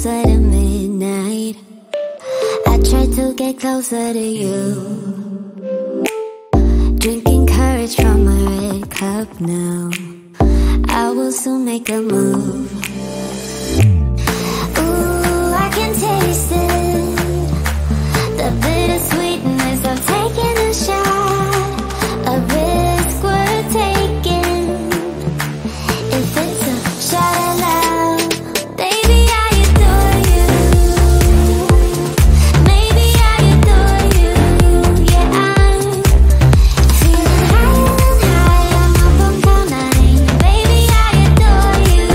closer to midnight. I try to get closer to you, drinking courage from a red cup now. I will soon make a move. Ooh, I can taste it, the bittersweetness of taking a shot, a risk worth taking. If it's a shot at love, baby, I adore you. Maybe I adore you. Yeah, I'm feeling higher than high. I'm up on cloud nine. Baby, I adore you.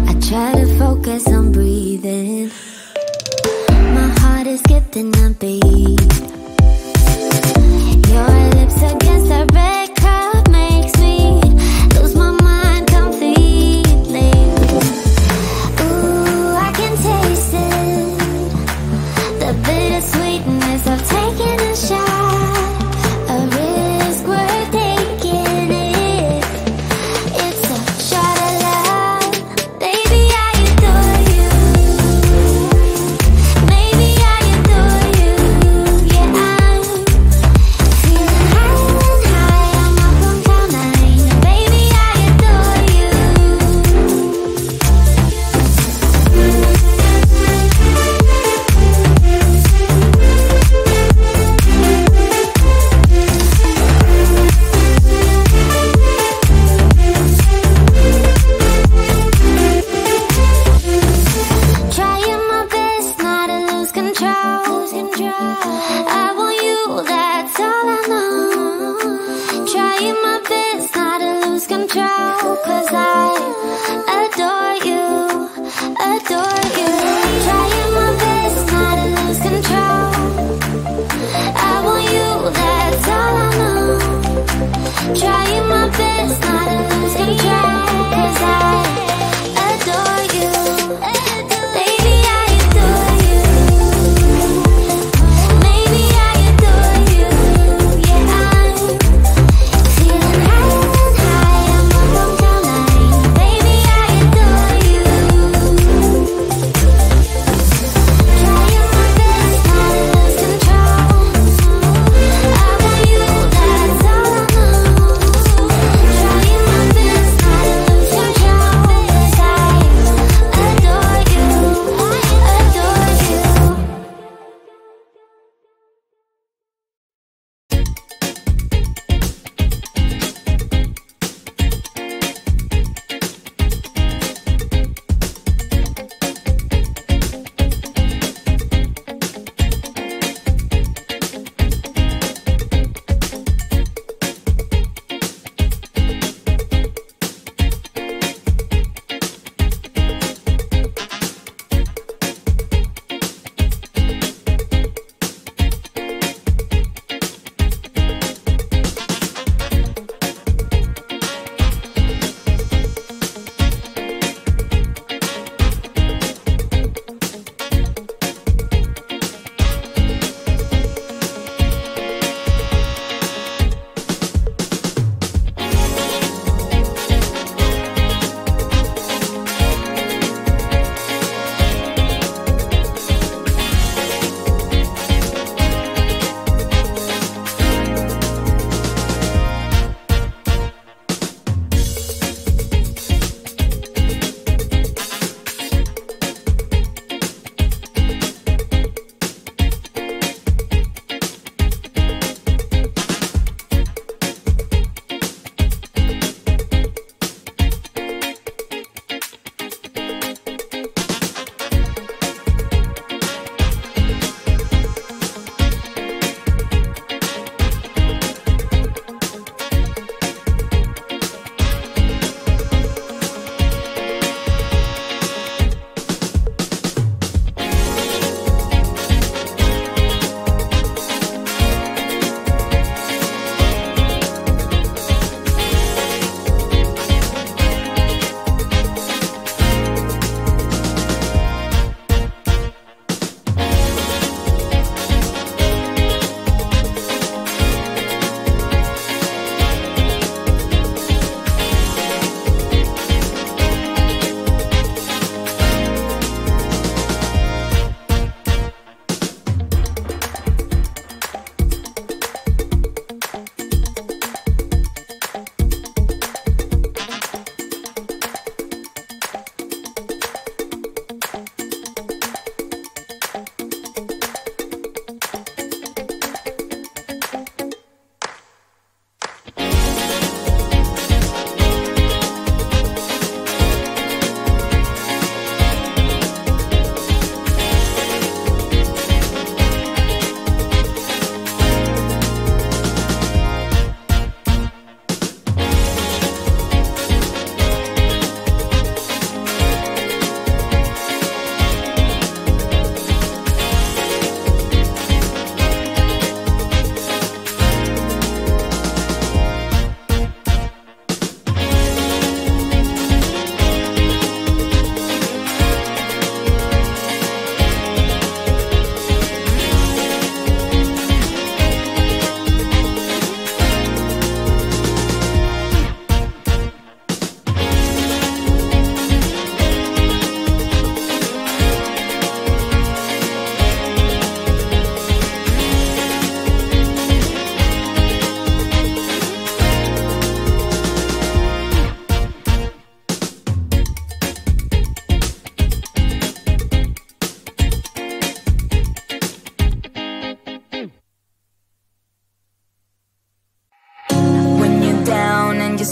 I try to focus on breathing. My heart is skipping a beat. Your lips against a red cup makes me lose my mind completely. Ooh, I can taste it, the bittersweetness of taking a shot, a risk worth taking. It's a shot at love, baby, I adore you. Maybe I adore you.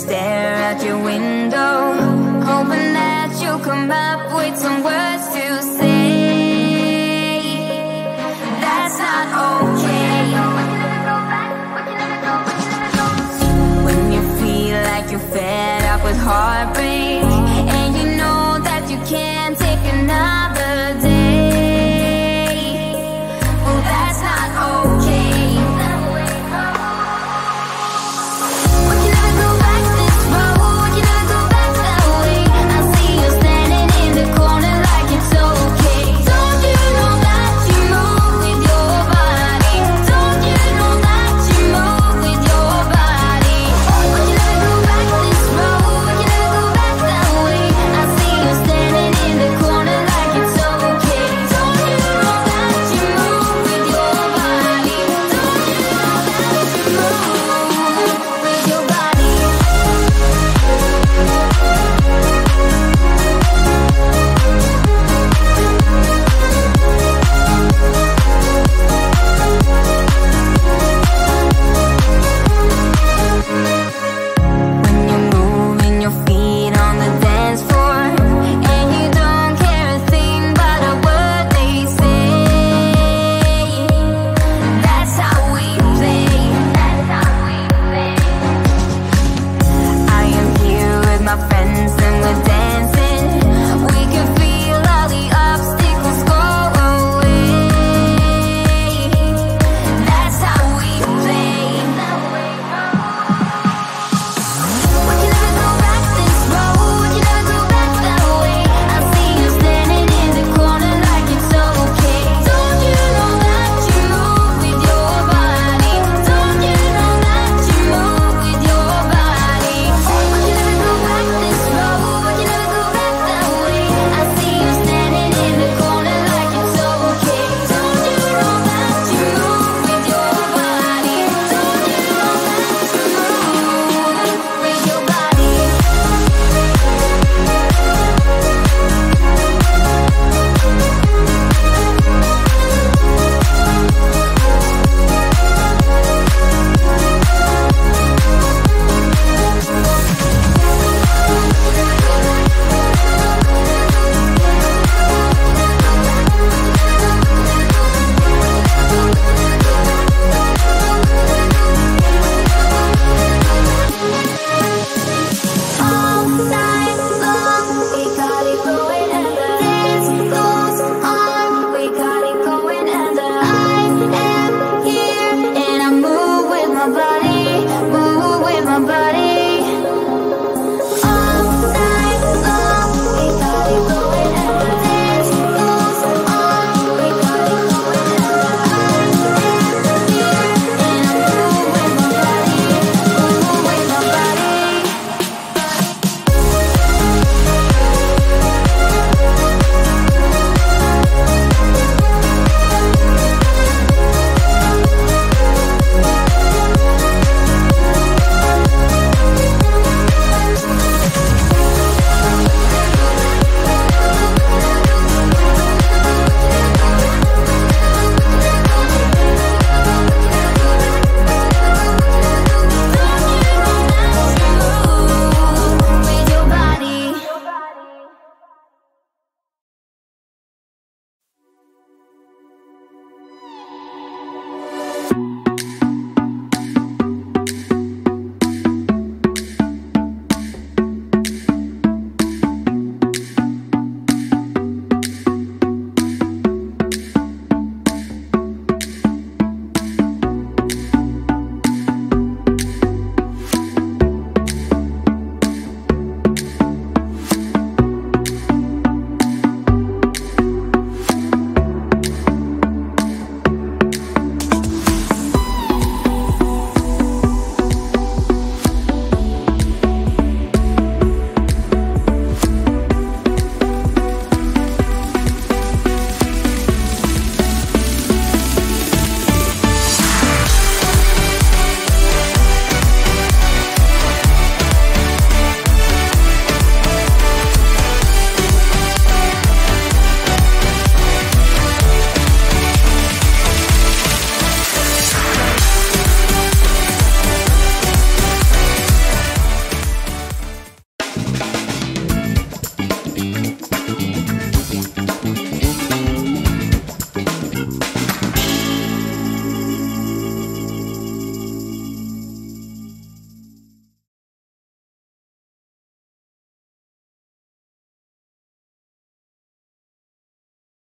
stare out your window, hoping that you'll come up with some words to say. That's not okay. When you feel like you're fed up with heartbreak,